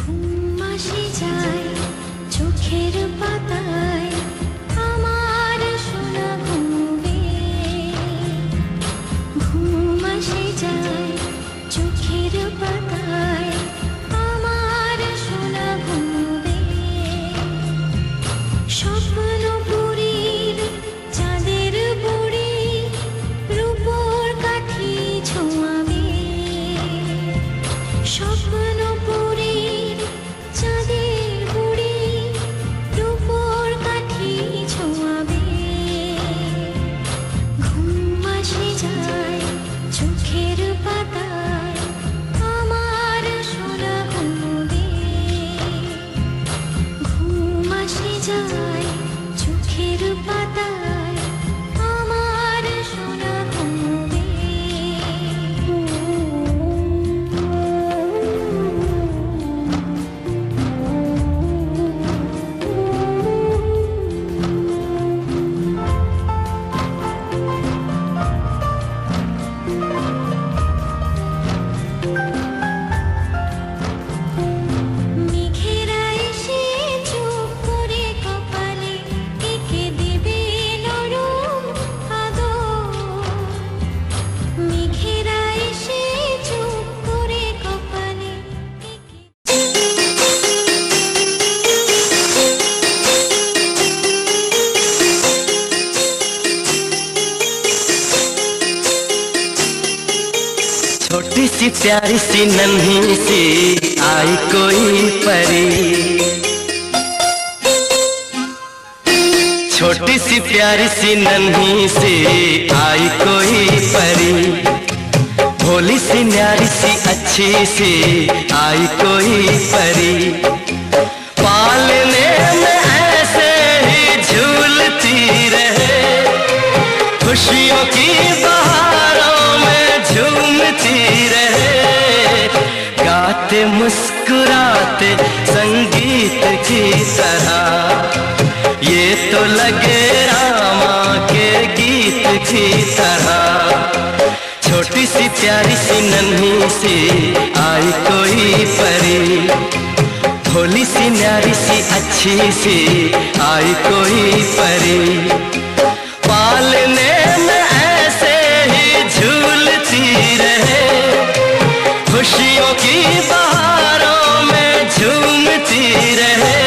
ঘুম আসে যায় চোখের পাতায়, আমার সোনা ঘুমবে। ঘুম আসে যায় চোখের পাতায়, আমার সোনা ঘুমবে। স্বপ্নপুরীর চাঁদের বুড়ি রূপোর কাঠি ছোঁয়াবে। স্বপ্নপুরীর চাঁদের বুড়ি রূপোর কাঠি ছোঁয়াবে। ঘুম আসে যায় চোখের পাতায়, আমার সোনা ঘুমবে। ঘুম আসে যায় চোখের পাতায়, আমার সোনা ঘুমবে। মেঘেরা এসে চুপ করে কপালে এঁকে দেবে নরম আদর। মেঘেরা এসে চুপ করে কপালে छोटी सी प्यारी सी नन्ही सी आई कोई परी। छोटी सी प्यारी सी नन्ही सी आई कोई परी। भोली सी न्यारी सी अच्छी सी आई कोई परी। पालने में ऐसे ही झूलती रहे, खुशियों की बहारों में झूमती रहे। गाते मुस्कुराते संगीत की तरह, ये तो लगे रामा के गीत की तरह। छोटी सी प्यारी सी नन्ही सी आई कोई परी। भोली सी न्यारी सी अच्छी सी आई कोई परी। पालने में ऐसे ही झूलती रहे, खुशियों की बहारों में झूमती रहे।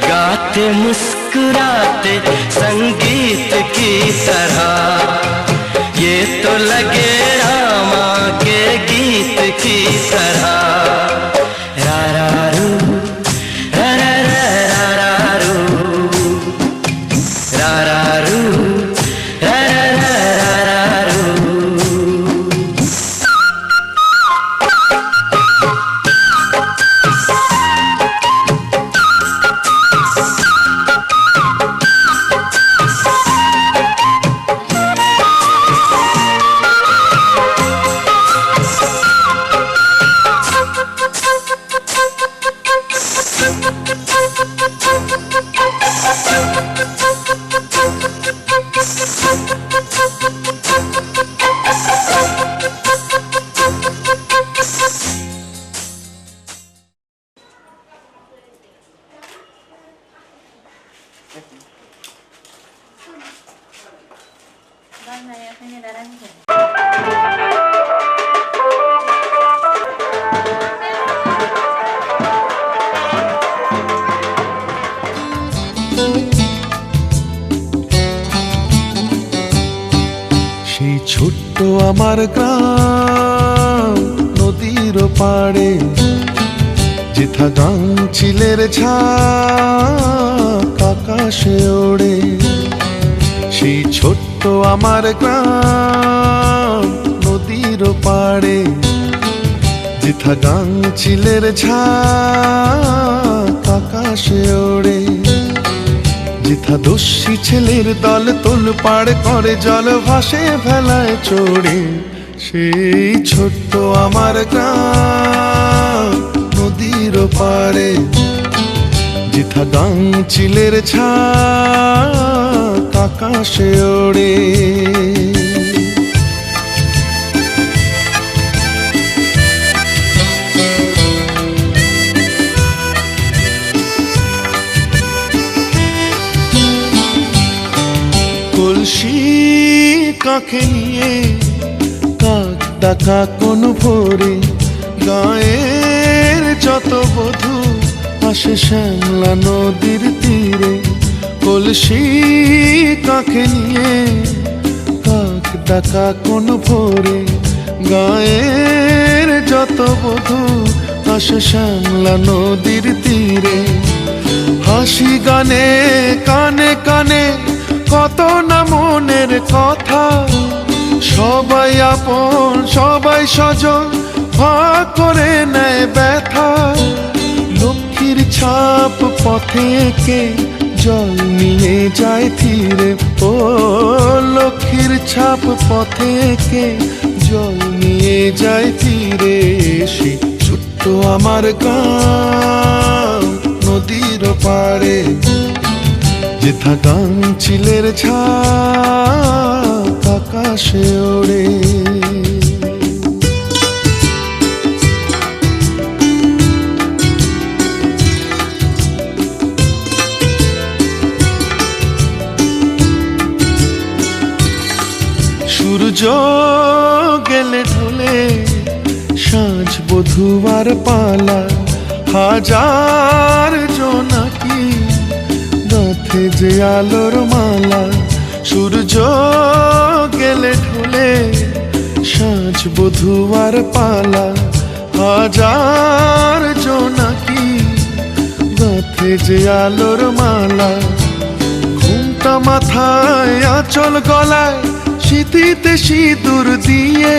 गाते मुस्कुराते संगीत की तरह, ये तो लगे रामा के गीत की तरह। रा रा रू, रा रा रा रा रा रू, रा रा रू, रा रा रा रा रा रू। সেই ছোট্ট আমার গ্রাম নদীর পাড়ে, যেথা গাংচিলের ছাপ আকাশে ওড়ে। সেই ছোট্ট আমার গ্রাম নদীর পাড়ে, যেথা গাংচিলের ছাপ আকাশে ওড়ে। যেথা দস্যি ছেলের দল তোল পাড় করে, জল ভাসে ভেলায় চড়ে। সেই ছোট্ট আমার গ্রাম নদীর পাড়ে, যেথা গাংচিলের ছাপ আকাশে ওড়ে। কলসি কাঁখে নিয়ে কাক ডাকা কোন ভোরে, গায়ের যত বধূ আসে শ্যামলা নদীর তীরে। কলসি কাঁখে নিয়ে কাক ডাকা কোন ভোরে, গায়ের যত বধূ আসে শ্যামলা নদীর তীরে। হাসি গানে কানে কানে কত না মনের কথা, সবাই আপন সবাই স্বজন ভাগ করে নেয় ব্যথা। লক্ষ্মীর ছাপ পথে এঁকে জল নিয়ে যায় ধীরে, ও লক্ষ্মীর ছাপ পথে এঁকে জল নিয়ে যায় ধীরে। সে ছোট্ট আমার গ্রাম নদীর পাড়ে, যেথা গাংচিলের ঝাঁক আকাশে ওড়ে। সূর্য গেলে ঢলে সাঁঝ বধুয়ার পালা, হাজার জোনাকি গাঁথে যে আলোর মালা। সূর্য গেলে ঢলে সাঁঝ বধুয়ার পালা, হাজার জোনাকি গাঁথে যে আলোর মালা। ঘুমটা মাথায় আঁচল গলায় শীতিতে সিঁদুর দিয়ে,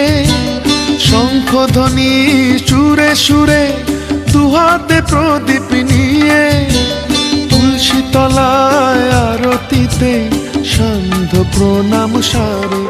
শঙ্খধ্বনি সুরে সুরে দুহাতে প্রদীপ নিয়ে। তুলসী তলায় আরতিতে সান্ধ্য প্রণাম সারে।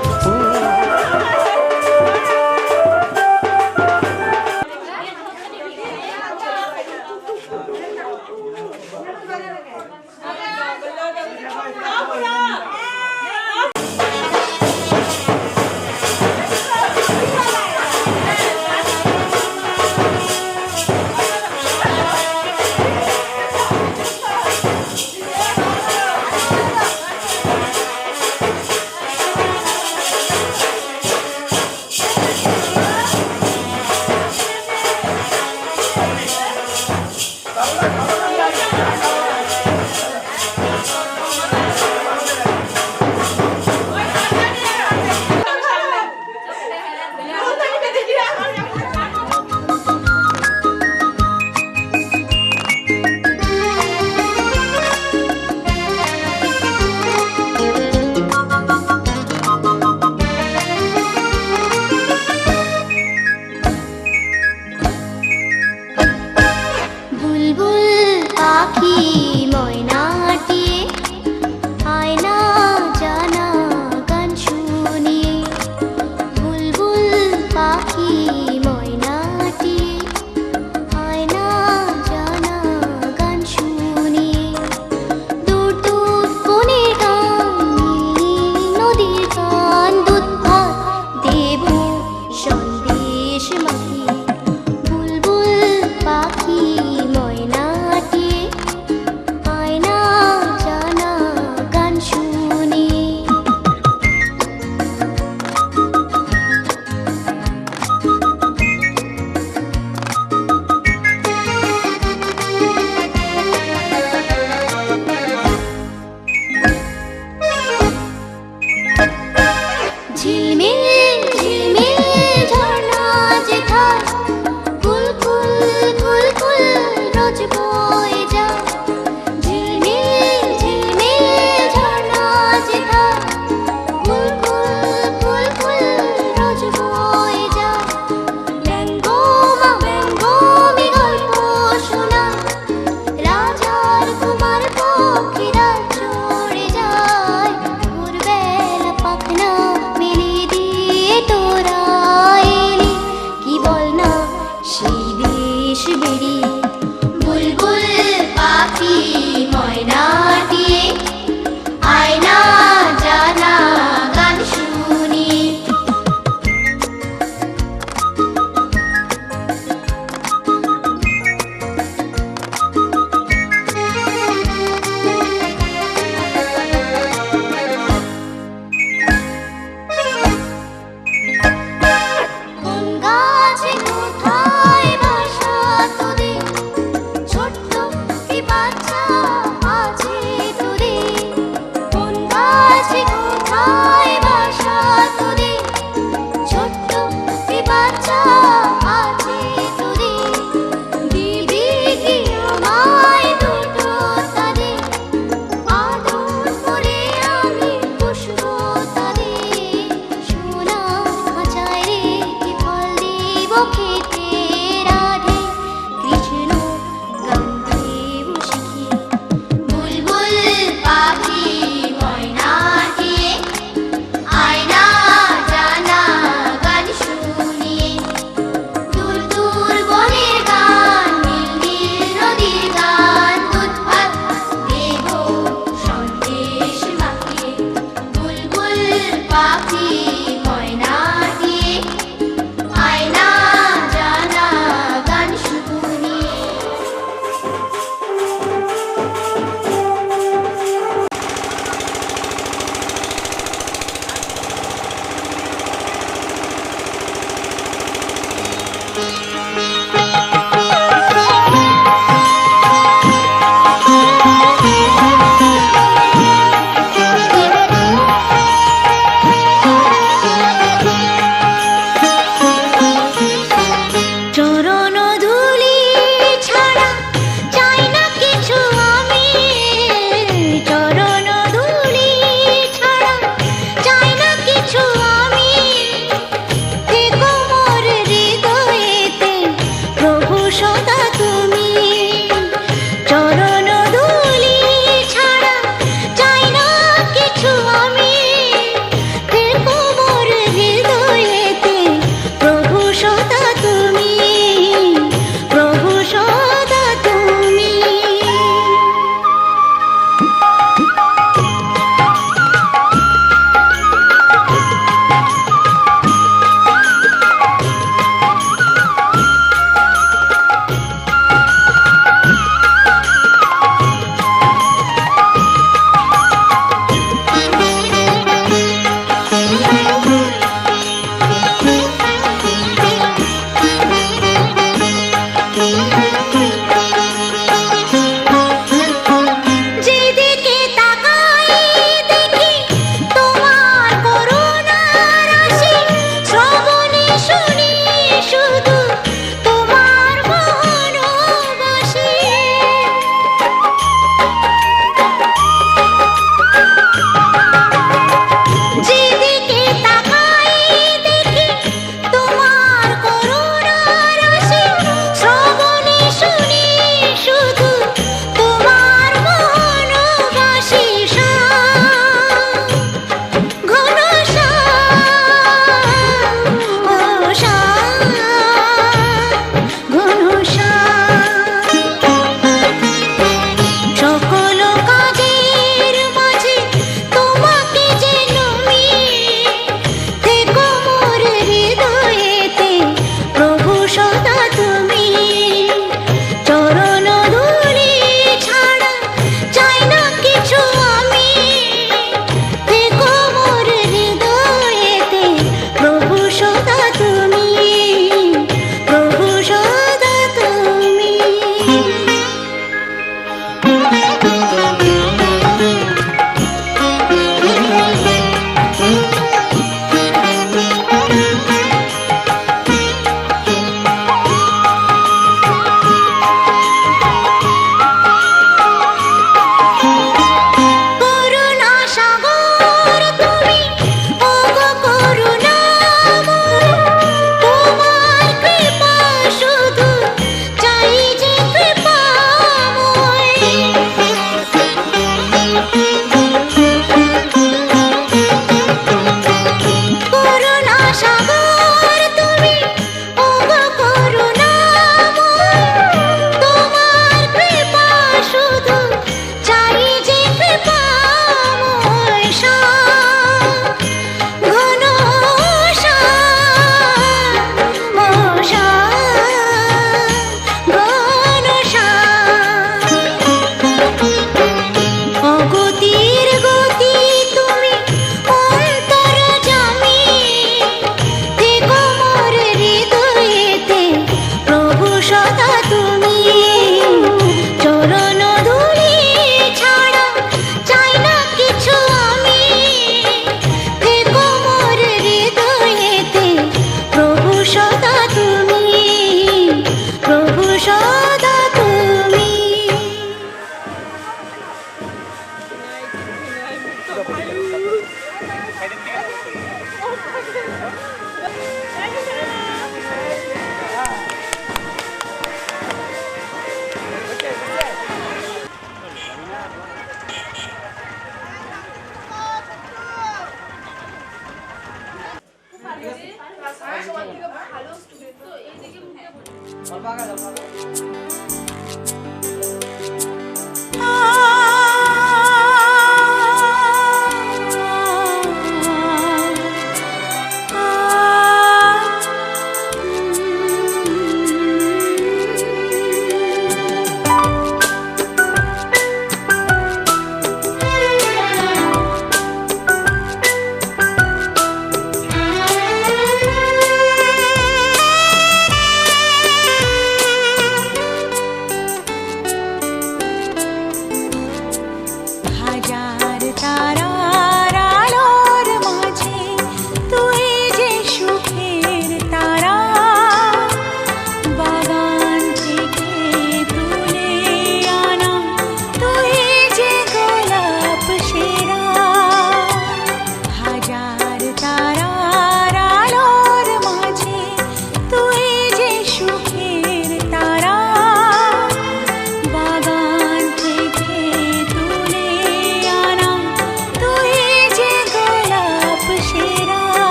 মেলে দিয়ে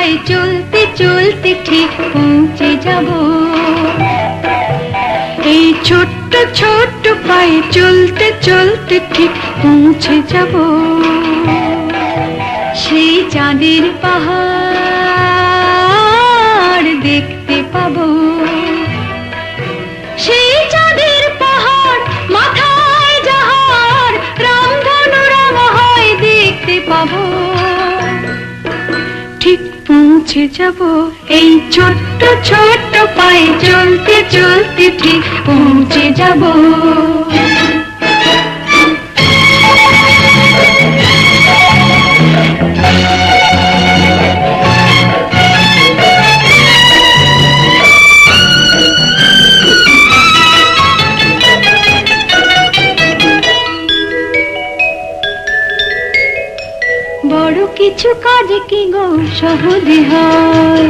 পায়ে চলতে চলতে ঠিক পৌঁছে যাব। এই ছোট্ট ছোট্ট পায়ে চলতে চলতে ঠিক পৌঁছে যাব। সেই চাঁদের পাহাড় দেখতে পাবো। সেই চাঁদের পাহাড় মাথায় যাহার রামধনু রাঙা হয় দেখতে পাবো। ঠিক পৌঁছে যাব এই ছোট্ট ছোট্ট পায়ে চলতে চলতে ঠিক পৌঁছে যাব। বড় কিছু কাজ কি গো সহজে হয়,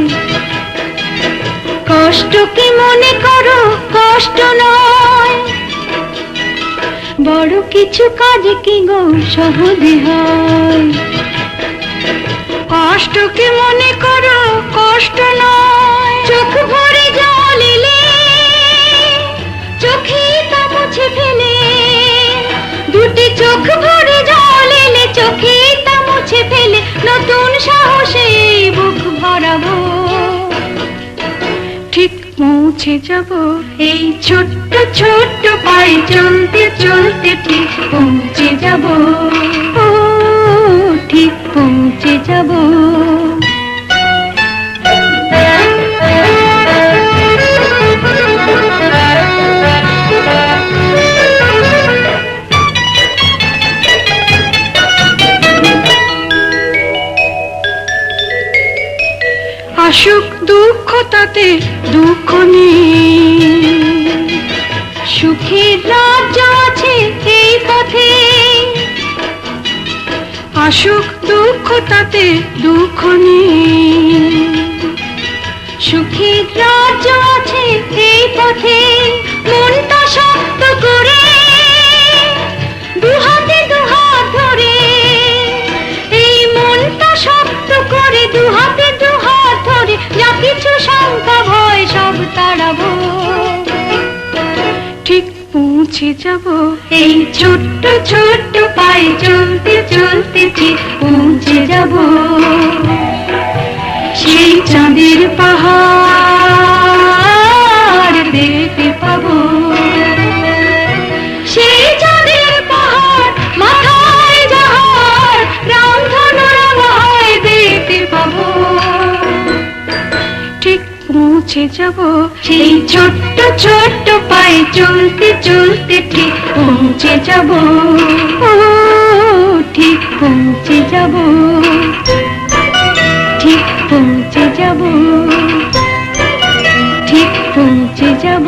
কষ্ট কি মনে করো কষ্ট নয়। বড় কিছু কাজ কি গো সহজে হয়, কষ্ট কি মনে করো কষ্ট নয়। চোখ ভরে জল এলে চোখে তা মুছে ফেলে, দুটি চোখ ভরে জল এলে চোখে তা মুছে ফেলে নতুন সাহসে বুক ভরাবো। ঠিক পৌঁছে যাব এই ছোট্ট ছোট্ট পায়ে চলতে চলতে ঠিক পৌঁছে যাব। ও ঠিক পৌঁছে যাব। আসুক দুঃখ তাতে দুঃখ নেই, সুখের রাজ্য আছে এই পথে। আসুক দুঃখ তাতে দুঃখ নেই, সুখের রাজ্য আছে এই পথে। মনটা শক্ত করে দুহাতে দুহাত ধরে, এই মনটা শক্ত করে দুহাতে দুহাত ধরে যা কিছু শঙ্কা ভয় সব তাড়াবো। ঠিক পৌঁছে যাব এই ছোট্ট ছোট্ট পায়ে চলতে চলতে ঠিক পৌঁছে যাব। সেই চাঁদের পাহাড় দেখতে পাবো। সেই চাঁদের পাহাড় মাথায় যাহার রামধনু রাঙা হয় দেখতে পাবো। ঠিক পৌঁছে যাব সেই ছোট্ট ছোট্ট পায়ে চলতে চলতে ঠিক পৌঁছে যাব। ও ঠিক পৌঁছে যাব। ঠিক পৌঁছে যাব। ঠিক পৌঁছে যাব।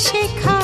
শেখা